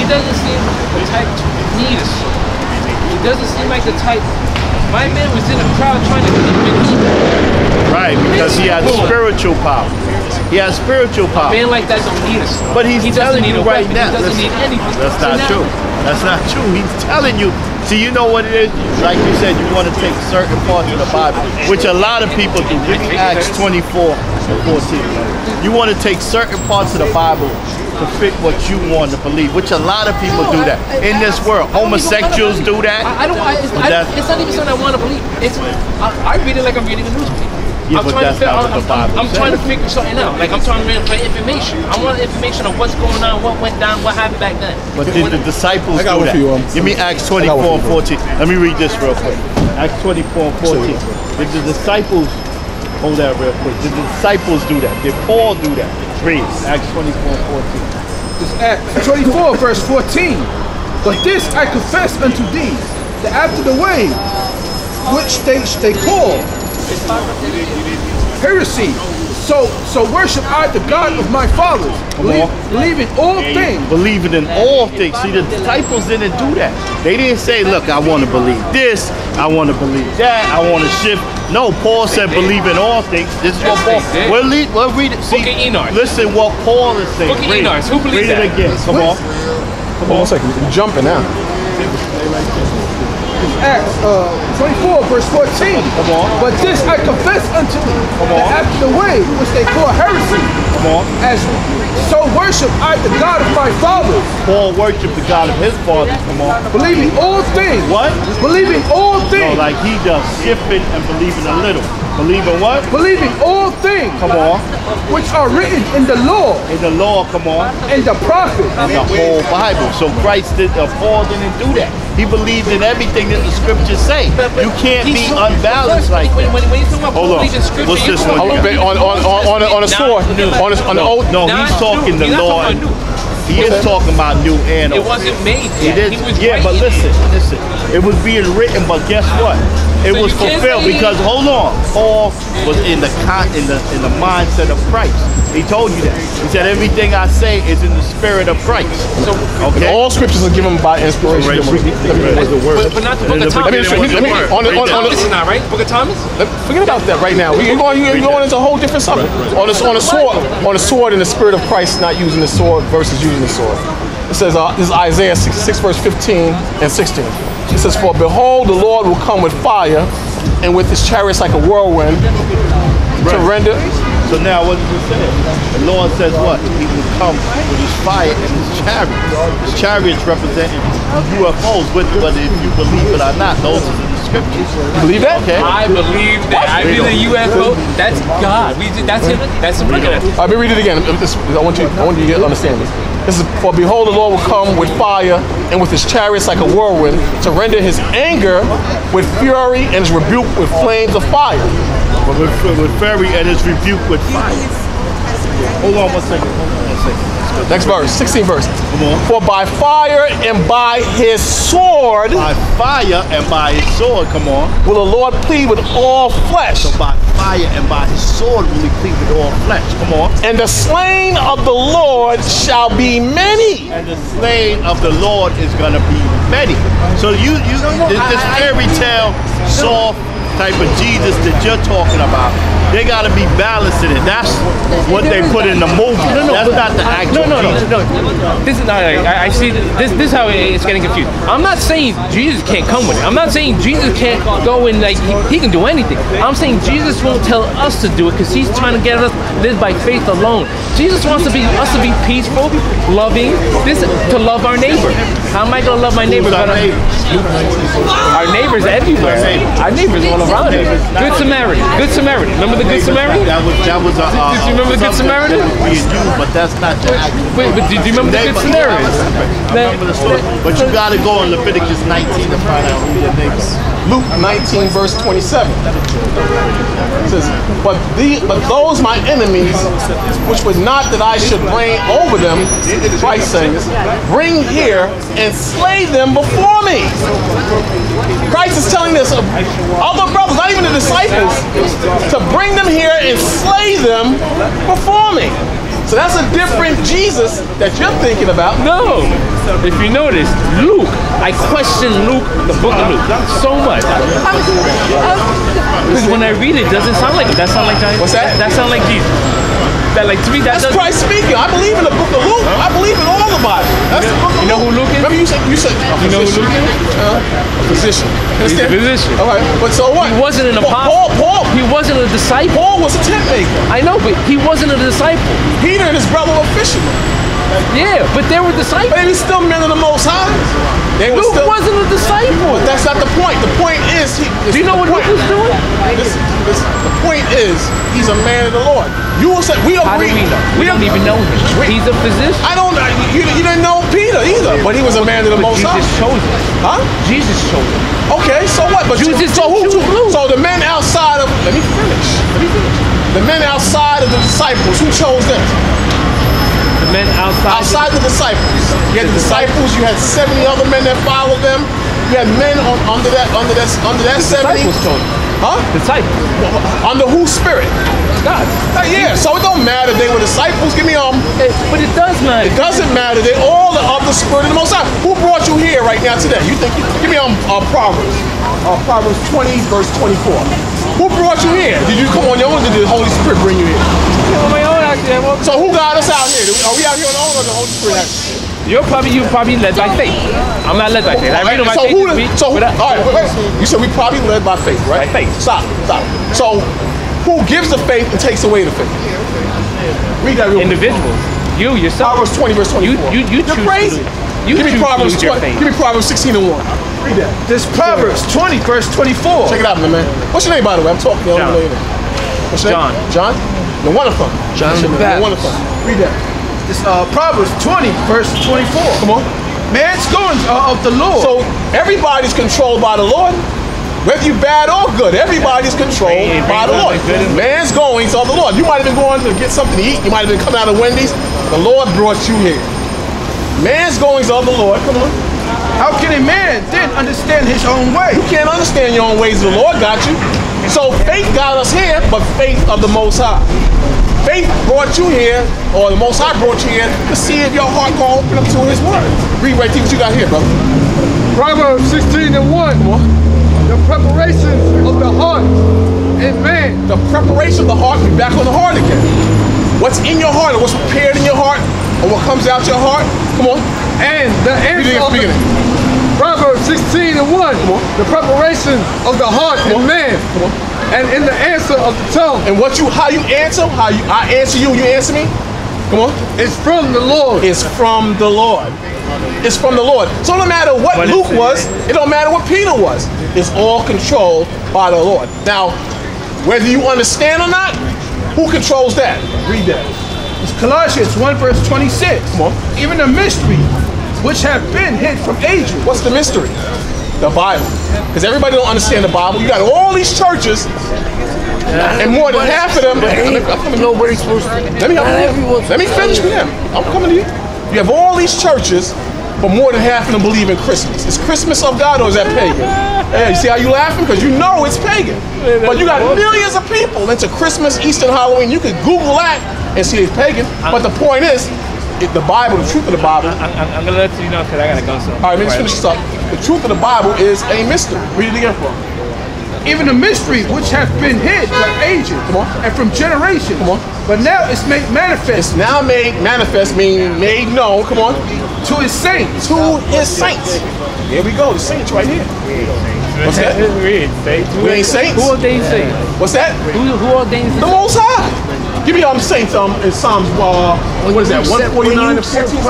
doesn't seem the type to need a sword. He doesn't seem like the type. My man was in a crowd trying to keep it even. Right, because he has spiritual power. He has spiritual power. A man like that don't need a sword. But he doesn't need a right weapon. now. He doesn't need anything. That's not true. That's not true. He's telling you. See, you know what it is? Like you said, you want to take certain parts of the Bible, which a lot of people do. Give me Acts 24 and 14. You want to take certain parts of the Bible to fit what you want to believe, which a lot of people do that in this world. Homosexuals do that. It's not even something I want to believe. I read it like I'm reading a newspaper. Yeah, but that's not what the Bible I'm trying to figure something out. Like I'm trying to read information. I want information of what's going on, what went down, what happened back then. But did the disciples do that? Give me Acts 24 and 14. Let me read this real quick. Acts 24 and 14. Did the disciples, hold that real quick. Did the disciples do that? Did Paul do that? Read Acts 24 and 14. This Acts 24 verse 14. But this I confess unto thee, that after the way which they call heresy, so worship I the God of my fathers, believing all things. Believing in all things. See, the disciples didn't do that. They didn't say, look, I want to believe this, I want to believe that, I want to shift. No, Paul said believe in all things. This is what Paul, we'll read it. See, listen what Paul is saying. Read it again. Come on. Come on, 1 second. You're jumping now. Acts 24 verse 14. Come on. But this I confess unto thee, that after the way which they call heresy, as so worship I the God of my fathers. Paul worshiped the God of his fathers. Come on. Believing all things. What? Believing all things. No, like he does, shifting and believing a little. Believing what? Believing all things. Come on. Which are written in the law. In the law, come on. And the prophets. And the whole Bible. So Paul didn't do that. He believed in everything that the scriptures say. You can't be unbalanced like that. When you talk about hold on. What's this one? On a sword. On the oath. No, he's talking the law. He is talking about new animals. It wasn't made yet. Yeah, but listen. It was being written, but guess what? It was fulfilled because hold on, Paul was in the mindset of Christ. He told you that. He said everything I say is in the spirit of Christ. So okay, all scriptures are given by inspiration. But not the Book of Thomas. This is not right. Book of Thomas. Forget about that right now. You're going into a whole different subject. On a sword in the spirit of Christ, not using the sword versus using the sword. It says, this is Isaiah 66 verse 15 and 16. It says, for behold, the Lord will come with fire, and with his chariots like a whirlwind, to render. So now what does it say? The Lord says what? He will come with his fire and his chariots. His chariots representing UFOs, but if you believe it or not, those are the scriptures. You believe that? Okay. I believe that. I believe the UFO. That's God. That's him. That's him. Look at it. Let me read it again. I want you to understand this. This is, for behold, the Lord will come with fire and with his chariots like a whirlwind, to render his anger with fury and his rebuke with flames of fire. But with fury and his rebuke with fire. Hold on one second. Next verse, 16th verse. Come on. For by fire and by his sword. By fire and by his sword, come on. Will the Lord plead with all flesh. So by fire and by his sword will he plead with all flesh. Come on. And the slain of the Lord shall be many. And the slain of the Lord is going to be many. So this fairy tale, soft type of Jesus that you're talking about, they got to be balanced in it. That's what they put in the movie. That's not the actual Jesus. No. This is not. I see. This is how it's getting confused. I'm not saying Jesus can't come with it. I'm not saying Jesus can't go and like he can do anything. I'm saying Jesus won't tell us to do it because he's trying to get us live by faith alone. Jesus wants us to be peaceful, loving. To love our neighbor. How am I going to love my neighbor? Our neighbors everywhere. Our neighbors all around us. Good Samaritan. Good Samaritan. Remember the Good Samaritan? That was Did you remember the Good Samaritan? But that's not the actual. Wait, but do you remember the Good Samaritan? I remember the story. But you got to go in Leviticus 19 to find out who your neighbor is. Luke 19 verse 27. It says, but those my enemies, which would not that I should reign over them, Christ says, bring here and slay them before me. Christ is telling this of other brothers, not even the disciples, to bring them here and slay them before me. So that's a different Jesus that you're thinking about. No. If you notice, Luke, I question Luke, the book of Luke, so much. Because when I read it, doesn't sound like it. That sound like Jesus. What's that? That sound like Jesus. That like to me, that That's doesn't. Christ speaking. I believe in the book of Luke. I believe in all the Bible. That's the book of You know who Luke is? Remember you said You know who Luke is? a physician. He's a physician. All right, but so what? He wasn't an apostle. Paul He wasn't a disciple. Paul was a tent maker. I know, but he wasn't a disciple. Peter and his brother were fishermen. Yeah, but they were disciples. But they were still men of the Most High. They were Luke still, wasn't a disciple. But that's not the point. The point is, Do you know what Luke was doing? Listen, the point is, he's a man of the Lord. You will say, we How do agree. we know? We don't even know him. He's a physician. I don't know. You didn't know Peter either, but he was a man of the But Most High. Jesus chose him. Huh? Jesus chose him. Okay, so what? But Jesus so who? chose Luke. So the men outside of. Let me finish. The men outside of the disciples, who chose them? The men outside The disciples. You had the disciples. You had 70 other men that followed them. You had men under that 70. disciples chose him. Huh? Disciples. Under whose spirit? God. Yeah. So it don't matter if they were disciples. Give me But it does matter. It doesn't matter. They all are of the spirit of the Most High. Who brought you here right now today? You think? Give me Proverbs. Proverbs 20 verse 24. Who brought you here? Did you come on your own, or did the Holy Spirit bring you here? On my own, actually. So who got us out here? Are we out here on our own, or the Holy Spirit? You probably led by faith. I'm not led by faith. I read on my faith this week. All right, wait. You said we probably led by faith, right? By faith. Stop. So who gives the faith and takes away the faith? Read that real quick. Individuals. You yourself. Proverbs 20 verse 24. You You're choose crazy. You Give me choose Proverbs to lose your faith. Give me Proverbs 16 and 1. Read that. This Proverbs 20, verse 24. Check it out, my man. What's your name, by the way? I'm talking to you. John. What's your name? John. No wonderful. John the No Baptist. wonderful. Read that. This Proverbs 20, verse 24. Come on. Man's goings are of the Lord. So everybody's controlled by the Lord. Whether you bad or good, everybody's controlled by the Lord. Man's goings are the Lord. You might have been going to get something to eat. You might have been coming out of Wendy's. The Lord brought you here. Man's goings are the Lord. Come on. How can a man then understand his own way? You can't understand your own ways. The Lord got you. So faith got us here, but faith of the Most High. Faith brought you here, or the Most High brought you here to see if your heart gonna open up to His word. Read right there what you got here, brother. Proverbs 16 and 1. The preparation of the heart in man. The preparation of the heart, we're back on the heart again. What's in your heart, or what's prepared in your heart, or what comes out your heart? Come on. And the answer of Beginning. Proverbs 16 and 1. The preparation of the heart in man. Come on. And in the answer of the tongue. And how you answer, I answer you, you answer me. Come on. It's from the Lord. It's from the Lord. It's from the Lord. So no matter what Luke was, it don't matter what Peter was. It's all controlled by the Lord. Now, whether you understand or not, who controls that? Read that. It's Colossians 1, verse 26. Come on. Even the mystery which have been hid from ages. What's the mystery? The Bible. Because everybody don't understand the Bible. You got all these churches, and more than half of them. Nobody's supposed to. Let me finish with them. I'm coming to you. You have all these churches, but more than half of them believe in Christmas. Is Christmas of God, or is that pagan? Hey, you see how you laughing? Because you know it's pagan. But you got millions of people into Christmas, Easter, and Halloween. You can Google that and see it's pagan. But the point is, the Bible, the truth of the Bible. I'm gonna let you know because I gotta go soon. All right, let me just finish this up. The truth of the Bible is a mystery. Read it again for me. Even the mystery which have been hid from ages. Come on. And from generations. Come on. But now it's made manifest. It's now made manifest, meaning made known. Come on. To His saints. To His saints. Here we go. The saints right here. What's that? Read. We ain't saints. Who ordained saints? What's that? Who ordained The Most High. Give me saints in Psalms. What is that? 149 and 14.